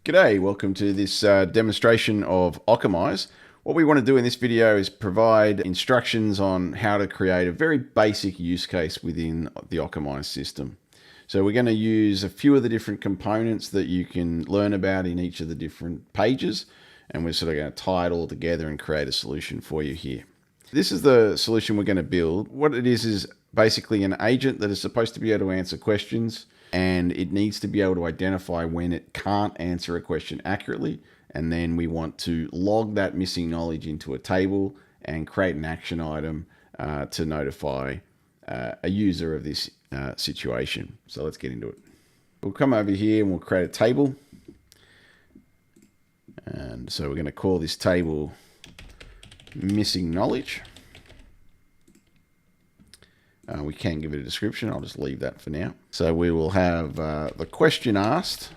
G'day, welcome to this demonstration of Occamise. What we want to do in this video is provide instructions on how to create a very basic use case within the Occamise system. So we're going to use a few of the different components that you can learn about in each of the different pages, and we're sort of going to tie it all together and create a solution for you here. This is the solution we're going to build. What it is basically an agent that is supposed to be able to answer questions, and it needs to be able to identify when it can't answer a question accurately. And then we want to log that missing knowledge into a table and create an action item to notify a user of this situation. So let's get into it. We'll come over here and we'll create a table. And so we're going to call this table missing knowledge. We can give it a description. I'll just leave that for now. So we will have the question asked,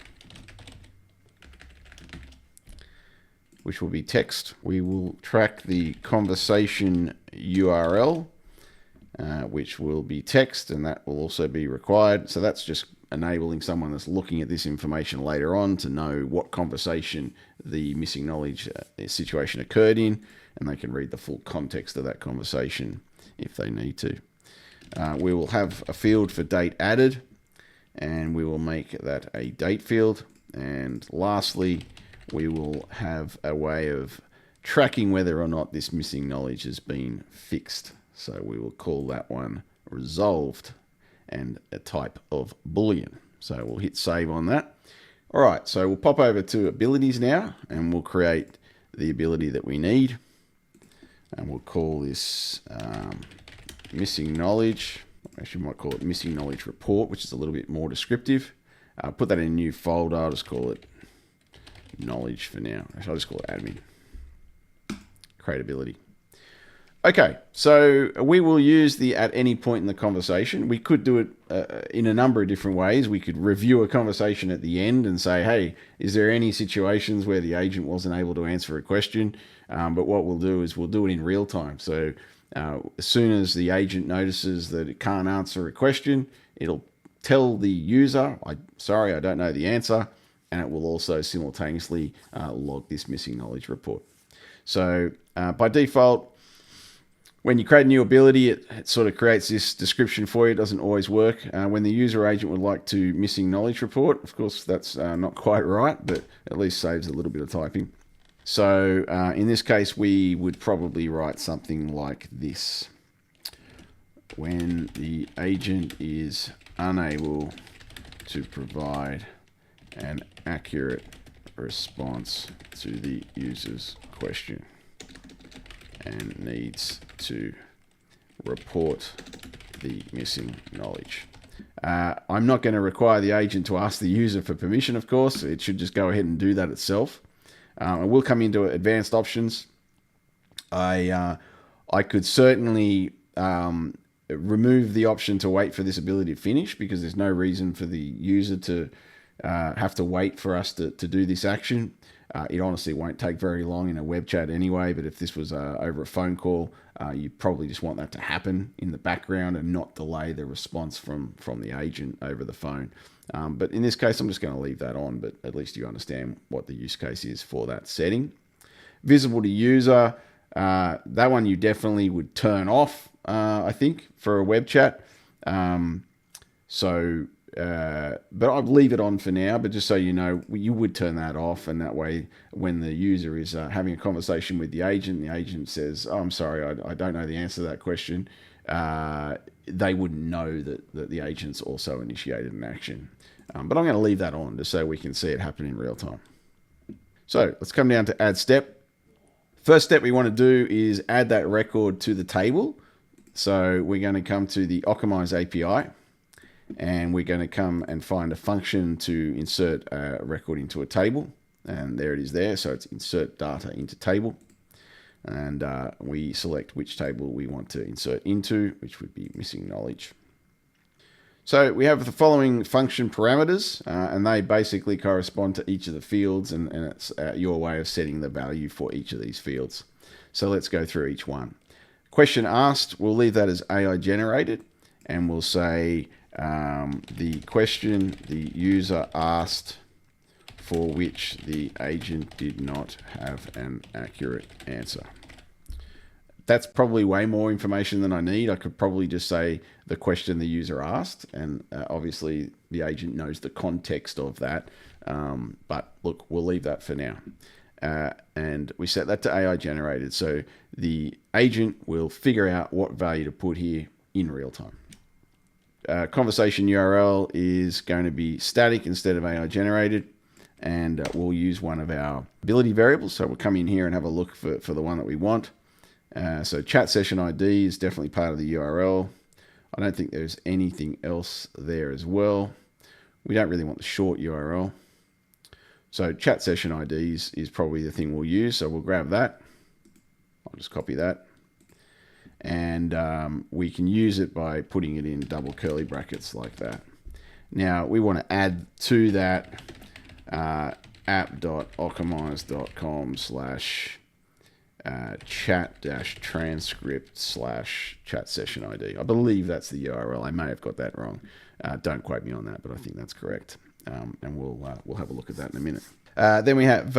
which will be text. We will track the conversation URL, which will be text, and that will also be required. So that's just enabling someone that's looking at this information later on to know what conversation the missing knowledge situation occurred in, and they can read the full context of that conversation if they need to. We will have a field for date added, and we will make that a date field. And lastly, we will have a way of tracking whether or not this missing knowledge has been fixed. So we will call that one resolved and a type of Boolean. So we'll hit save on that. All right, so we'll pop over to abilities now, and we'll create the ability that we need. And we'll call this missing knowledge. Actually, we might call it missing knowledge report, which is a little bit more descriptive. Put that in a new folder. I'll just call it knowledge for now. Actually, I'll just call it admin. Creatability. Okay, so we will use the at any point in the conversation. We could do it in a number of different ways. We could review a conversation at the end and say, hey, is there any situations where the agent wasn't able to answer a question? But what we'll do is we'll do it in real time. So as soon as the agent notices that it can't answer a question, it'll tell the user, sorry, I don't know the answer, and it will also simultaneously log this missing knowledge report. So by default, when you create a new ability, it sort of creates this description for you. It doesn't always work. When the user agent would like to missing knowledge report, of course, that's not quite right, but at least saves a little bit of typing. So in this case, we would probably write something like this. When the agent is unable to provide an accurate response to the user's question and needs to report the missing knowledge. I'm not going to require the agent to ask the user for permission, of course. It should just go ahead and do that itself. I will come into advanced options. I could certainly remove the option to wait for this ability to finish, because there's no reason for the user to have to wait for us to do this action. It honestly won't take very long in a web chat anyway, but if this was over a phone call, you probably just want that to happen in the background and not delay the response from the agent over the phone. But in this case, I'm just going to leave that on, but at least you understand what the use case is for that setting. Visible to user, that one you definitely would turn off, I think, for a web chat. But I'll leave it on for now, but just so you know, you would turn that off, and that way when the user is having a conversation with the agent says, oh, I'm sorry, I don't know the answer to that question, they wouldn't know that the agent's also initiated an action. But I'm going to leave that on just so we can see it happen in real time. So let's come down to add step. First step we want to do is add that record to the table. So we're going to come to the Occamise API, and we're going to come and find a function to insert a record into a table. And there it is there. So it's insert data into table. And we select which table we want to insert into, which would be missing knowledge. So we have the following function parameters, and they basically correspond to each of the fields, and it's your way of setting the value for each of these fields. So let's go through each one. Question asked, we'll leave that as AI generated, and we'll say the question the user asked for which the agent did not have an accurate answer. That's probably way more information than I need. I could probably just say the question the user asked, and obviously the agent knows the context of that. But look, we'll leave that for now. And we set that to AI generated. So the agent will figure out what value to put here in real time. Conversation URL is going to be static instead of AI generated. And we'll use one of our ability variables. So we'll come in here and have a look for the one that we want. So chat session ID is definitely part of the URL. I don't think there's anything else there as well. We don't really want the short URL. So chat session IDs is probably the thing we'll use. So we'll grab that. I'll just copy that. And we can use it by putting it in double curly brackets like that. Now we want to add to that app.occamise.com/ chat-transcript/chat session ID. I believe that's the URL. I may have got that wrong. Don't quote me on that, but I think that's correct. And we'll have a look at that in a minute. Then we have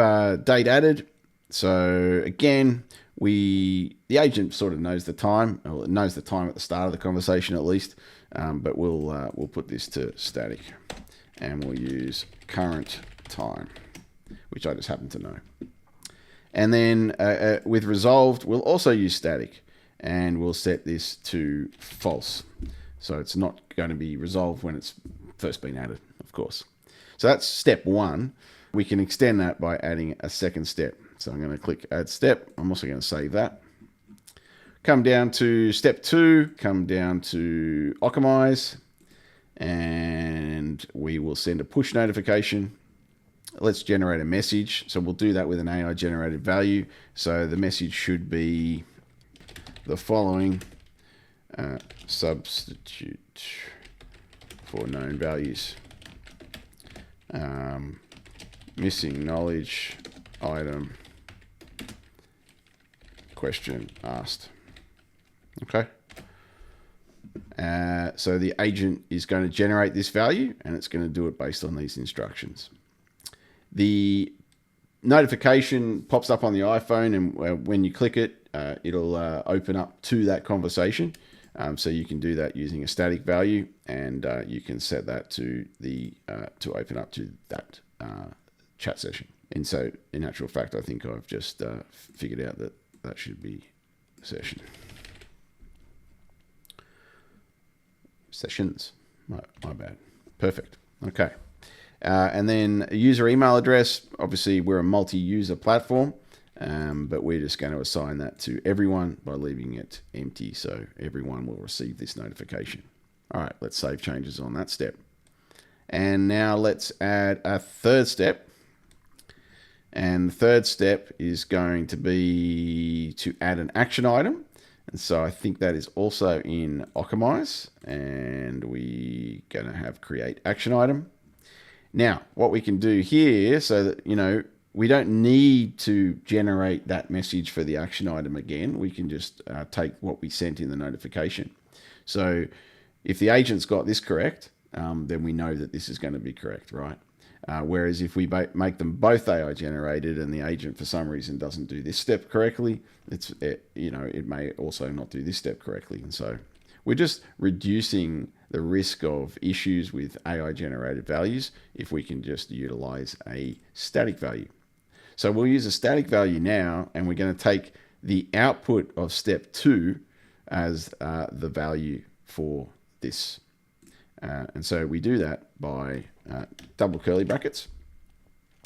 date added. So again, the agent sort of knows the time. Well, it knows the time at the start of the conversation at least. But we'll put this to static, and we'll use current time, which I just happen to know. And then with resolved, we'll also use static, and we'll set this to false. So it's not going to be resolved when it's first been added, of course. So that's step one. We can extend that by adding a second step. So I'm going to click add step. I'm also going to save that. Come down to step 2, come down to Occamise, and we will send a push notification. Let's generate a message. So we'll do that with an AI generated value. So the message should be the following: substitute for known values. Missing knowledge item, question asked. Okay. So the agent is going to generate this value, and it's going to do it based on these instructions. The notification pops up on the iPhone, and when you click it, it'll open up to that conversation. So you can do that using a static value, and you can set that to open up to that chat session. And so, in actual fact, I think I've just figured out that should be session. Sessions. My bad. Perfect. Okay. And then a user email address. Obviously, we're a multi-user platform, but we're just going to assign that to everyone by leaving it empty, so everyone will receive this notification. All right, let's save changes on that step. And now let's add a third step. And the third step is going to be to add an action item. And so I think that is also in Occamise, and we're going to have create action item. Now, what we can do here, so that, we don't need to generate that message for the action item again. We can just take what we sent in the notification. So if the agent's got this correct, then we know that this is going to be correct, right? Whereas if we make them both AI generated and the agent for some reason doesn't do this step correctly, it may also not do this step correctly. And so we're just reducing the risk of issues with AI generated values if we can just utilize a static value. So we'll use a static value now, and we're going to take the output of step 2 as the value for this. And so we do that by double curly brackets.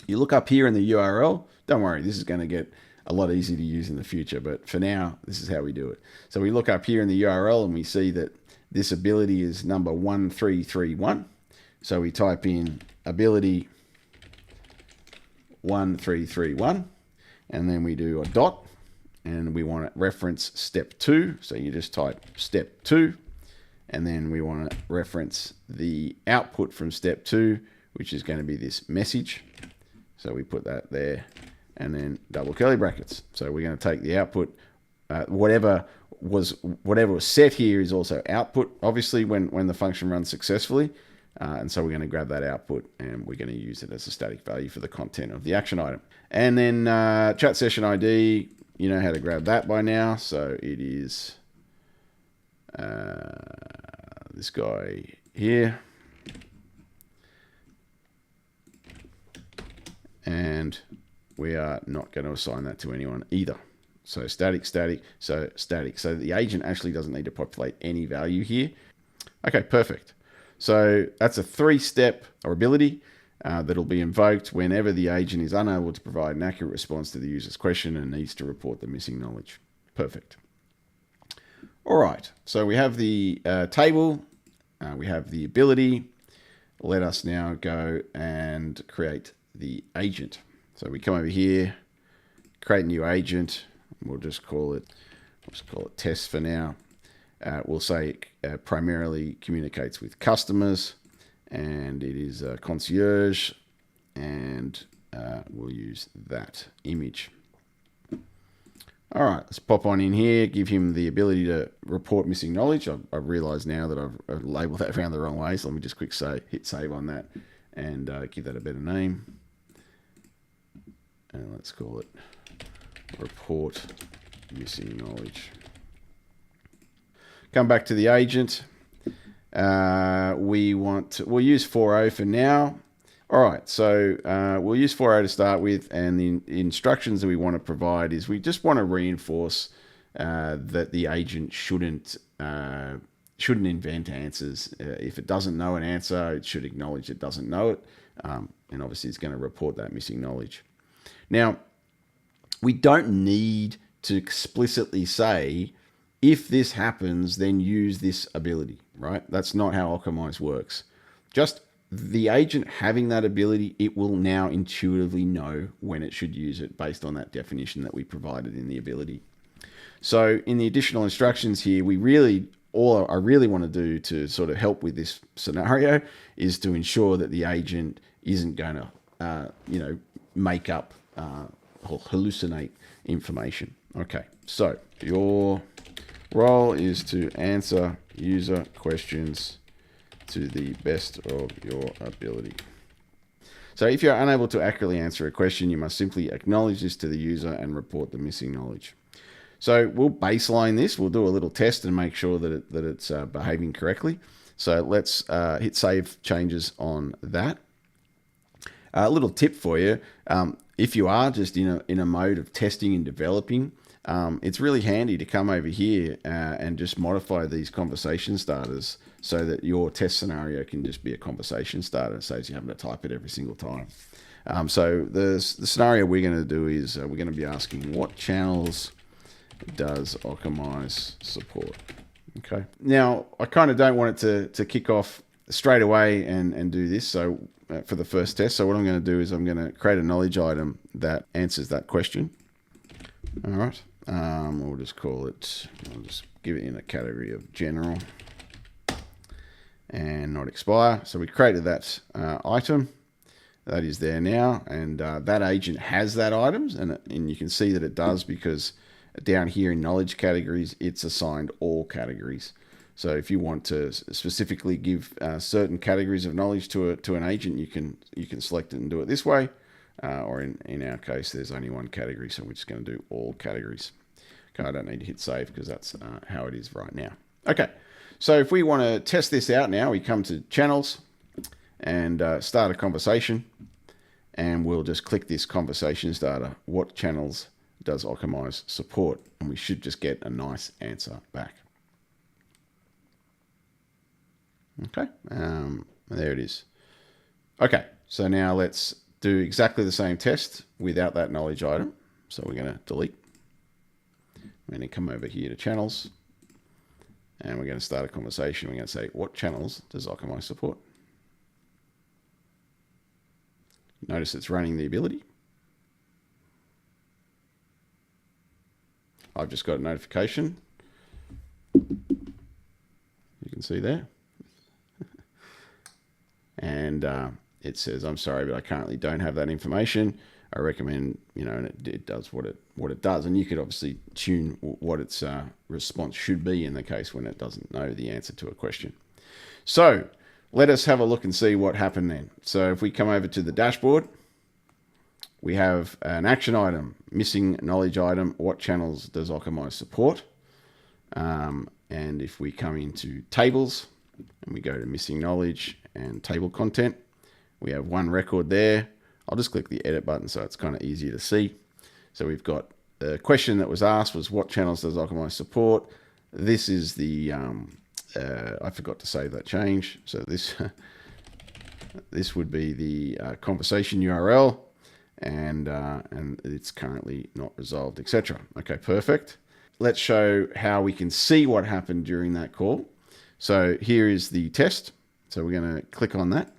You look up here in the URL. Don't worry, this is going to get a lot easier to use in the future, but for now, this is how we do it. So we look up here in the URL, and we see that this ability is number 1331. So we type in ability 1331, and then we do a dot, and we want to reference step 2. So you just type step 2, and then we want to reference the output from step 2, which is going to be this message. So we put that there, and then double curly brackets. So we're going to take the output, whatever was set here is also output, obviously, when the function runs successfully. And so we're going to grab that output and we're going to use it as a static value for the content of the action item. And then chat session ID, you know how to grab that by now. So it is this guy here. And we are not going to assign that to anyone either. So static. So the agent actually doesn't need to populate any value here. Okay, perfect. So that's a 3-step ability that'll be invoked whenever the agent is unable to provide an accurate response to the user's question and needs to report the missing knowledge. Perfect. All right, so we have the table, we have the ability. Let us now go and create the agent. So we come over here, create a new agent. We'll just call it test for now. We'll say it primarily communicates with customers, and it is a concierge, and we'll use that image. All right, let's pop on in here, give him the ability to report missing knowledge. I've realized now that I've labeled that around the wrong way, so let me just hit save on that and give that a better name. And let's call it report missing knowledge. Come back to the agent. We'll use 4.0 for now. All right, so we'll use 4.0 to start with, and the instructions that we want to provide is we just want to reinforce that the agent shouldn't invent answers. If it doesn't know an answer, it should acknowledge it doesn't know it, and obviously it's going to report that missing knowledge. Now, we don't need to explicitly say, if this happens, then use this ability, right? That's not how Occamise works. Just the agent having that ability, it will now intuitively know when it should use it based on that definition that we provided in the ability. So in the additional instructions here, all I really want to do to sort of help with this scenario is to ensure that the agent isn't going to, make up or hallucinate information. Okay, so your role is to answer user questions to the best of your ability. So if you're unable to accurately answer a question, you must simply acknowledge this to the user and report the missing knowledge. So we'll baseline this. We'll do a little test and make sure that it's behaving correctly. So let's hit save changes on that. A little tip for you. If you are just in a mode of testing and developing, it's really handy to come over here and just modify these conversation starters so that your test scenario can just be a conversation starter. It saves you having to type it every single time. So the scenario we're going to do is we're going to be asking, what channels does Occamise support? Okay. Now, I kind of don't want it to kick off straight away and do this. So for the first test, so what I'm going to do is I'm going to create a knowledge item that answers that question. All right. We'll just call it, I'll just give it in a category of general and not expire. So we created that item. That is there now, and that agent has that items, and you can see that it does because down here in knowledge categories, it's assigned all categories. So if you want to specifically give certain categories of knowledge to an agent, you can select it and do it this way. Or in our case, there's only one category, so we're just going to do all categories. Okay, I don't need to hit save because that's how it is right now. Okay, so if we want to test this out now, we come to channels and start a conversation, and we'll just click this conversation starter. What channels does Occamise support? And we should just get a nice answer back. Okay, there it is. Okay, so now let's do exactly the same test without that knowledge item. So we're going to delete. We're going to come over here to channels, and we're going to start a conversation. We're going to say, what channels does Occamise support? Notice it's running the ability. I've just got a notification. You can see there. And it says, I'm sorry, but I currently don't have that information. I recommend, and it does what it does. And you could obviously tune what its response should be in the case when it doesn't know the answer to a question. So let us have a look and see what happened then. So if we come over to the dashboard, we have an action item, missing knowledge item. What channels does Occamise support? And if we come into tables and we go to missing knowledge and table content, we have one record there. I'll just click the edit button so it's kind of easier to see. So we've got the question that was asked was, what channels does Occamise support? This is the, I forgot to save that change. So this, this would be the conversation URL, and it's currently not resolved, etc. Okay, perfect. Let's show how we can see what happened during that call. So here is the test. So we're going to click on that.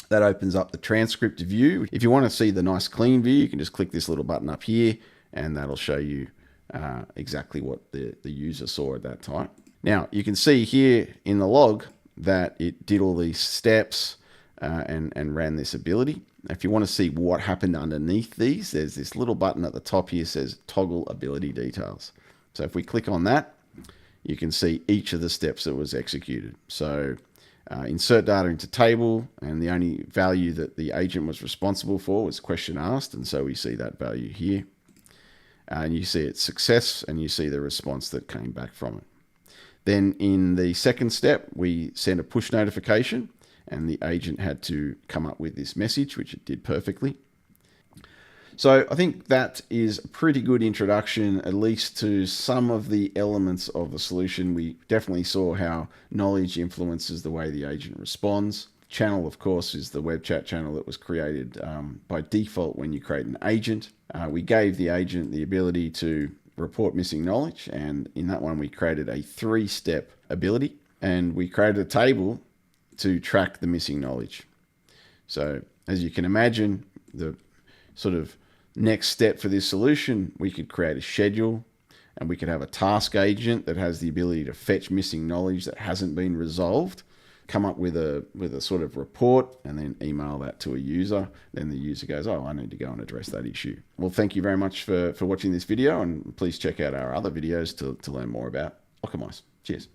That opens up the transcript view. If you want to see the nice clean view, you can just click this little button up here, and that'll show you exactly what the user saw at that time. Now, you can see here in the log that it did all these steps and ran this ability. If you want to see what happened underneath these, there's this little button at the top here that says toggle ability details. So if we click on that, you can see each of the steps that was executed. So insert data into table, and the only value that the agent was responsible for was question asked, and so we see that value here. And you see its success, and you see the response that came back from it. Then in the second step, we sent a push notification, and the agent had to come up with this message, which it did perfectly. So I think that is a pretty good introduction, at least to some of the elements of the solution. We definitely saw how knowledge influences the way the agent responds. Channel, of course, is the web chat channel that was created by default when you create an agent. We gave the agent the ability to report missing knowledge, and in that one we created a 3-step ability, and we created a table to track the missing knowledge. So as you can imagine, the sort of next step for this solution, we could create a schedule, and we could have a task agent that has the ability to fetch missing knowledge that hasn't been resolved, come up with a sort of report, and then email that to a user. Then the user goes, oh, I need to go and address that issue. Well, thank you very much for watching this video, and please check out our other videos to learn more about Occamise. Cheers.